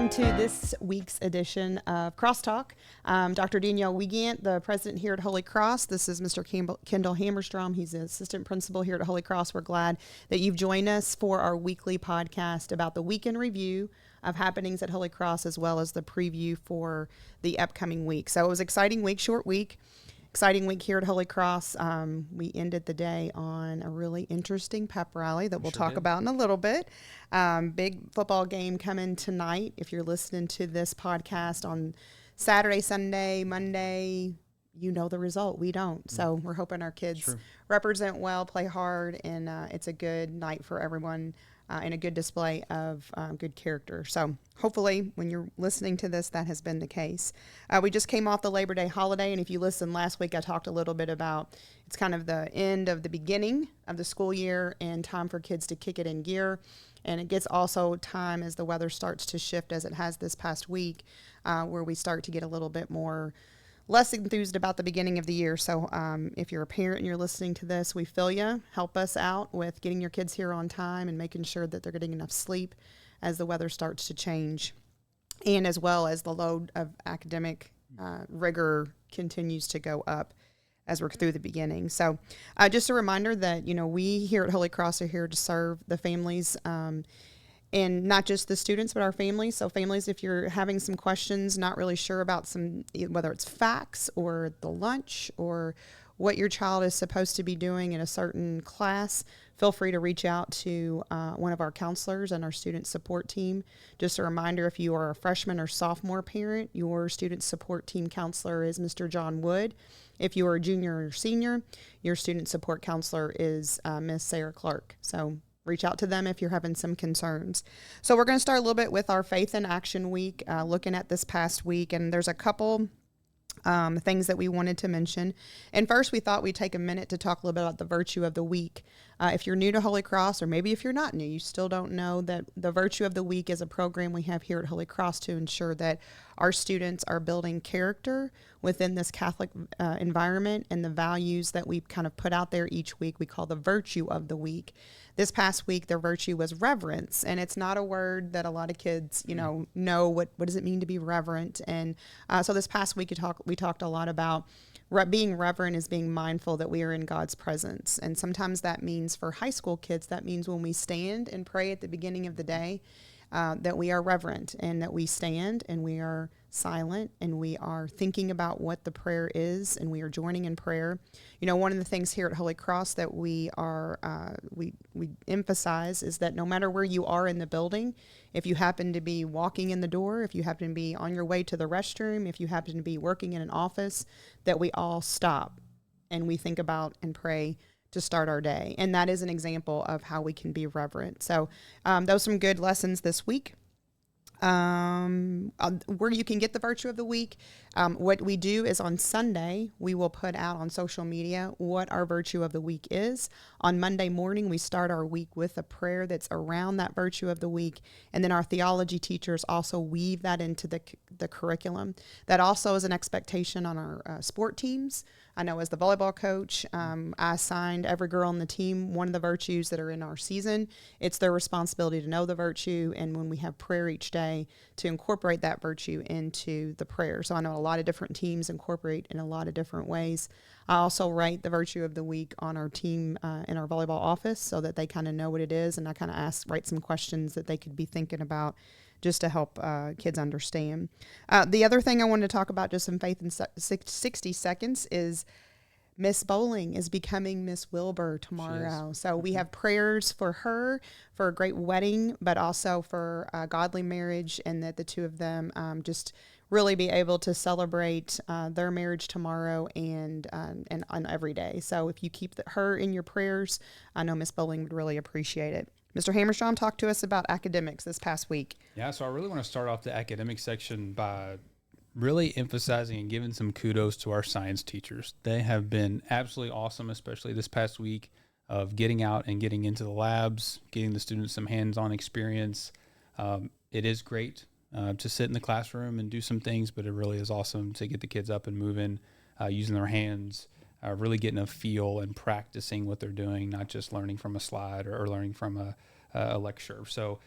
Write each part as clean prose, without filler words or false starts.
Welcome to this week's edition of CrossTalk. Dr. Daniel Wiegand, the president here at Holy Cross. This is Mr. Kendall Hammerstrom. He's the assistant principal here at Holy Cross. We're glad that you've joined us for our weekly podcast about the weekend review of happenings at Holy Cross, as well as the preview for the upcoming week. So it was an exciting week, short week. Exciting week here at Holy Cross. We ended the day on a really interesting pep rally that we'll talk about in a little bit. Big football game coming tonight. If you're listening to this podcast on Saturday, Sunday, Monday, you know the result. We don't. So we're hoping our kids represent well, play hard, and it's a good night for everyone and a good display of good character. So hopefully when you're listening to this, that has been the case. We just came off the Labor Day holiday, and if you listened last week, I talked a little bit about it's kind of the end of the beginning of the school year and time for kids to kick it in gear. And it gets also time as the weather starts to shift, as it has this past week, where we start to get a little bit less enthused about the beginning of the year. So if you're a parent and you're listening to this, we feel you. Help us out with getting your kids here on time and making sure that they're getting enough sleep as the weather starts to change, and as well as the load of academic rigor continues to go up as we're through the beginning. So just a reminder that, we here at Holy Cross are here to serve the families, and not just the students, but our families. So families, if you're having some questions, not really sure about whether it's facts or the lunch or what your child is supposed to be doing in a certain class, feel free to reach out to one of our counselors and our student support team. Just a reminder, if you are a freshman or sophomore parent, your student support team counselor is Mr. John Wood. If you are a junior or senior, your student support counselor is Miss Sarah Clark. So reach out to them if you're having some concerns. So we're going to start a little bit with our Faith in Action Week, looking at this past week. And there's a couple things that we wanted to mention. And first, we thought we'd take a minute to talk a little bit about the virtue of the week. If you're new to Holy Cross, or maybe if you're not new, you still don't know that the virtue of the week is a program we have here at Holy Cross to ensure that our students are building character within this Catholic environment, and the values that we kind of put out there each week we call the virtue of the week. This past week, their virtue was reverence, and it's not a word that a lot of kids, know what does it mean to be reverent. And so this past week, we talked a lot about being reverent is being mindful that we are in God's presence. And sometimes that means, for high school kids, that means when we stand and pray at the beginning of the day, that we are reverent, and that we stand and we are silent and we are thinking about what the prayer is, and we are joining in prayer. One of the things here at Holy Cross that we emphasize is that no matter where you are in the building, if you happen to be walking in the door, if you happen to be on your way to the restroom, if you happen to be working in an office, that we all stop and we think about and pray to start our day. And that is an example of how we can be reverent. So those are some good lessons this week. Where you can get the virtue of the week. What we do is on Sunday, we will put out on social media what our virtue of the week is. On Monday morning, we start our week with a prayer that's around that virtue of the week. And then our theology teachers also weave that into the curriculum. That also is an expectation on our sport teams. I know as the volleyball coach, I assigned every girl on the team one of the virtues that are in our season. It's their responsibility to know the virtue, and when we have prayer each day, to incorporate that virtue into the prayer. So I know a lot of different teams incorporate in a lot of different ways. I also write the virtue of the week on our team in our volleyball office so that they kind of know what it is, and I kind of write some questions that they could be thinking about just to help kids understand. The other thing I wanted to talk about just in Faith in 60 seconds is Miss Bowling is becoming Miss Wilbur tomorrow. So we have prayers for her, for a great wedding, but also for a godly marriage, and that the two of them just really be able to celebrate their marriage tomorrow and on every day. So if you keep her in your prayers, I know Miss Bowling would really appreciate it. Mr. Hammerstrom, talk to us about academics this past week. Yeah, so I really want to start off the academic section by really emphasizing and giving some kudos to our science teachers. They have been absolutely awesome, especially this past week, of getting out and getting into the labs, getting the students some hands-on experience. It is great to sit in the classroom and do some things, but it really is awesome to get the kids up and moving, using their hands, really getting a feel and practicing what they're doing, not just learning from a slide or learning from a lecture. So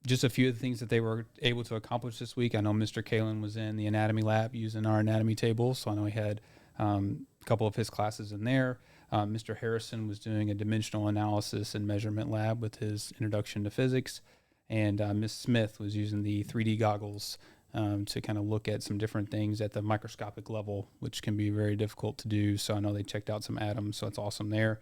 just a few of the things that they were able to accomplish this week. I know Mr. Kalen was in the anatomy lab using our anatomy table, so I know he had a couple of his classes in there. Mr. Harrison was doing a dimensional analysis and measurement lab with his introduction to physics, and Ms. Smith was using the 3D goggles to kind of look at some different things at the microscopic level, which can be very difficult to do. So I know they checked out some atoms, so it's awesome there.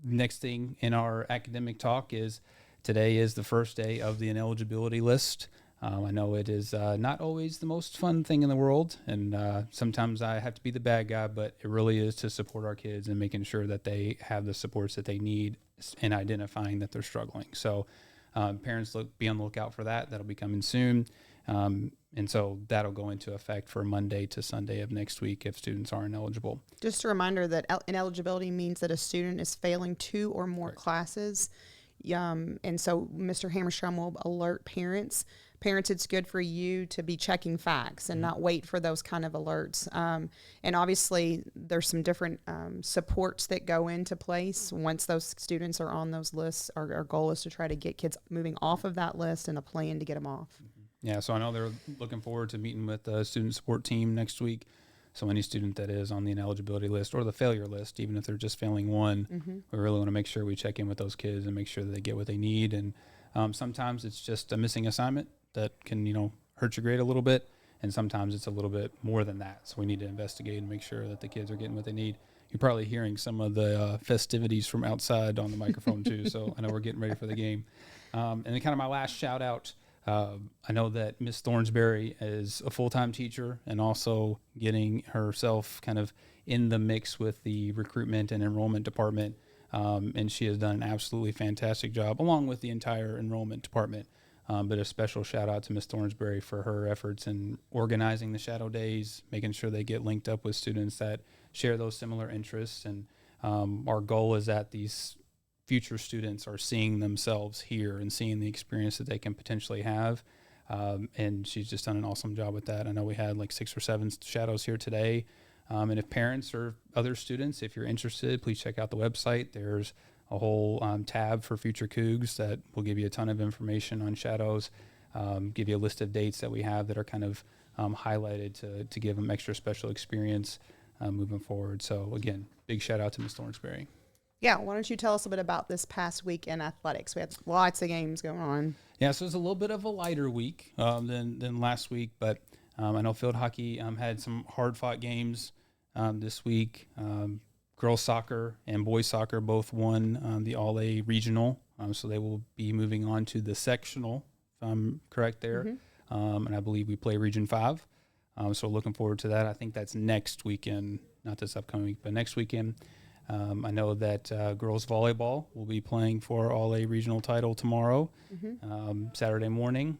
Next thing in our academic talk is today is the first day of the ineligibility list. I know it is not always the most fun thing in the world, and sometimes I have to be the bad guy, but it really is to support our kids and making sure that they have the supports that they need and identifying that they're struggling. So parents, be on the lookout for that. That'll be coming soon. And so that'll go into effect for Monday to Sunday of next week if students are ineligible. Just a reminder that ineligibility means that a student is failing 2 or more classes. And so Mr. Hammerstrom will alert parents. Parents, it's good for you to be checking facts and not wait for those kind of alerts. And obviously, there's some different supports that go into place once those students are on those lists. Our goal is to try to get kids moving off of that list and a plan to get them off. Yeah, so I know they're looking forward to meeting with the student support team next week. So any student that is on the ineligibility list or the failure list, even if they're just failing one, we really want to make sure we check in with those kids and make sure that they get what they need. And sometimes it's just a missing assignment that can, hurt your grade a little bit. And sometimes it's a little bit more than that. So we need to investigate and make sure that the kids are getting what they need. You're probably hearing some of the festivities from outside on the microphone too. So I know we're getting ready for the game. And then kind of my last shout out, I know that Miss Thornsberry is a full-time teacher and also getting herself kind of in the mix with the recruitment and enrollment department. And she has done an absolutely fantastic job along with the entire enrollment department. But a special shout out to Miss Thornsberry for her efforts in organizing the shadow days, making sure they get linked up with students that share those similar interests. And our goal is that these future students are seeing themselves here and seeing the experience that they can potentially have. And she's just done an awesome job with that. I know we had like 6 or 7 shadows here today. And if parents or other students, if you're interested, please check out the website. There's a whole tab for future Cougs that will give you a ton of information on shadows, give you a list of dates that we have that are kind of highlighted to give them extra special experience moving forward. So again, big shout out to Ms. Thornsberry. Yeah, why don't you tell us a bit about this past week in athletics? We had lots of games going on. Yeah, so it's a little bit of a lighter week than last week, but I know field hockey had some hard-fought games this week. Girls soccer and boys soccer both won the All-A regional, so they will be moving on to the sectional, if I'm correct there. And I believe we play Region 5, so looking forward to that. I think that's next weekend, not this upcoming week, but next weekend. I know that girls volleyball will be playing for All-A regional title tomorrow, Saturday morning.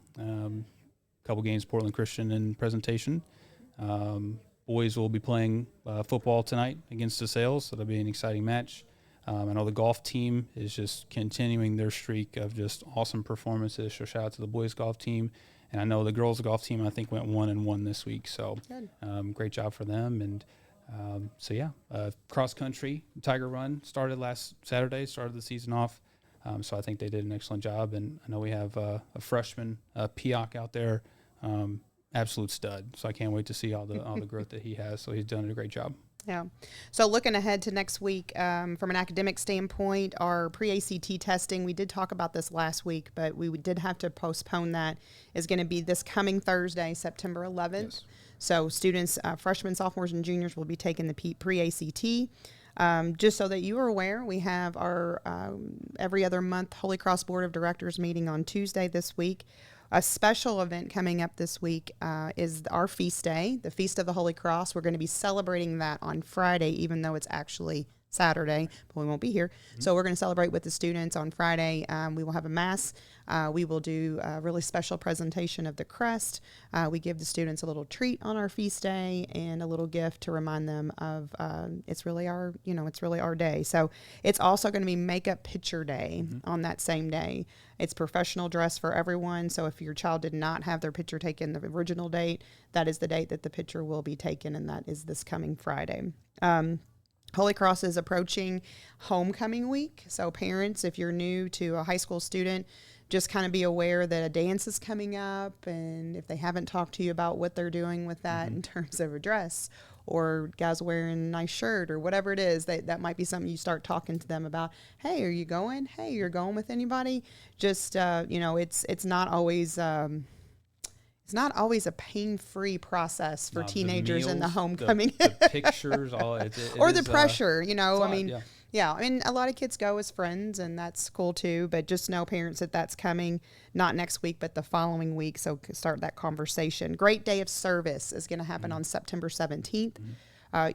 Couple games, Portland Christian in presentation. Boys will be playing football tonight against DeSales, so that'll be an exciting match. I know the golf team is just continuing their streak of just awesome performances, so shout out to the boys golf team. And I know the girls golf team, I think, went 1-1 this week, so great job for them. And cross country Tiger Run started last Saturday, started the season off. So I think they did an excellent job. And I know we have a freshman, Pioch out there, absolute stud. So I can't wait to see all the growth that he has. So he's done a great job. Yeah. So looking ahead to next week, from an academic standpoint, our pre-ACT testing, we did talk about this last week, but we did have to postpone that, is going to be this coming Thursday, September 11th. Yes. So students, freshmen, sophomores, and juniors will be taking the pre-ACT. Just so that you are aware, we have our every other month Holy Cross Board of Directors meeting on Tuesday this week. A special event coming up this week is our feast day, the Feast of the Holy Cross. We're going to be celebrating that on Friday, even though it's actually Saturday, but we won't be here. So we're going to celebrate with the students on Friday. We will have a mass. We will do a really special presentation of the crest. We give the students a little treat on our feast day and a little gift to remind them of it's really our day. So it's also going to be makeup picture day on that same day. It's professional dress for everyone. So if your child did not have their picture taken the original date, that is the date that the picture will be taken, and that is this coming Friday. Holy Cross is approaching homecoming week. So parents, if you're new to a high school student, just kind of be aware that a dance is coming up, and if they haven't talked to you about what they're doing with that in terms of a dress, or guys wearing a nice shirt or whatever it is, that might be something you start talking to them about. Hey, are you going? Hey, you're going with anybody? Just, it's not always... it's not always a pain-free process for teenagers in the homecoming. The pictures, all it or is, the pressure, yeah. I mean, a lot of kids go as friends, and that's cool too. But just know, parents, that that's coming not next week, but the following week. So start that conversation. Great Day of Service is going to happen on September 17th.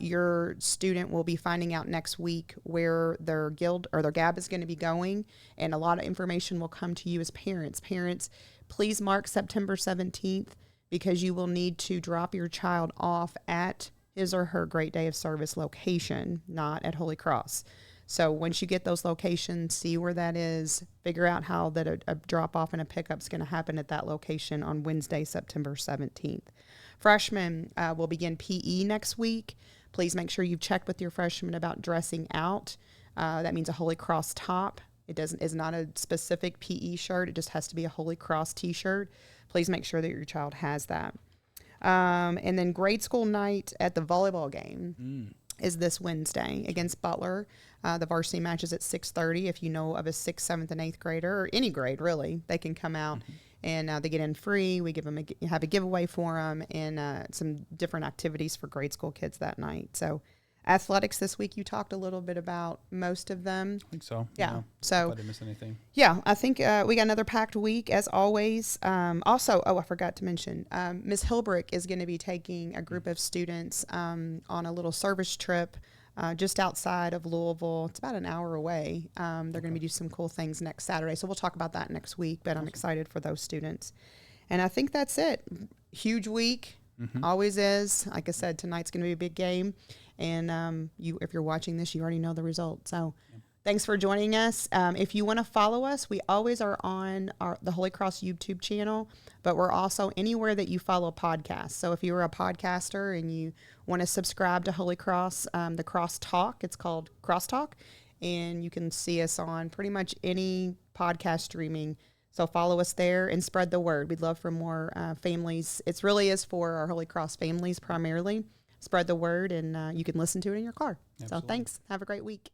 Your student will be finding out next week where their guild or their GAB is going to be going, and a lot of information will come to you as parents. Parents, please mark September 17th, because you will need to drop your child off at his or her Great Day of Service location, not at Holy Cross. So once you get those locations, see where that is, figure out how that a drop-off and a pickup is going to happen at that location on Wednesday, September 17th. Freshmen will begin PE next week. Please make sure you've checked with your freshmen about dressing out. That means a Holy Cross top. It is not a specific PE shirt. It just has to be a Holy Cross t-shirt. Please make sure that your child has that. And then grade school night at the volleyball game is this Wednesday against Butler. The varsity match is at 6:30. If you know of a 6th, 7th, and 8th grader, or any grade really, they can come out and they get in free. We give them have a giveaway for them, and some different activities for grade school kids that night. So athletics this week, you talked a little bit about most of them. I think so. Yeah. So I didn't miss anything. Yeah, I think we got another packed week as always. Also, I forgot to mention, Ms. Hilbrick is going to be taking a group of students on a little service trip just outside of Louisville. It's about an hour away. They're going to be doing some cool things next Saturday. So we'll talk about that next week, but I'm excited for those students. And I think that's it. Huge week. Always is. Like I said, tonight's going to be a big game. And if you're watching this, you already know the result. So thanks for joining us. If you want to follow us, we always are on the Holy Cross YouTube channel, but we're also anywhere that you follow podcasts. So if you're a podcaster and you want to subscribe to Holy Cross, the CrossTalk, it's called CrossTalk, and you can see us on pretty much any podcast streaming. So follow us there and spread the word. We'd love for more families. It really is for our Holy Cross families primarily. Spread the word, and you can listen to it in your car. Absolutely. So thanks. Have a great week.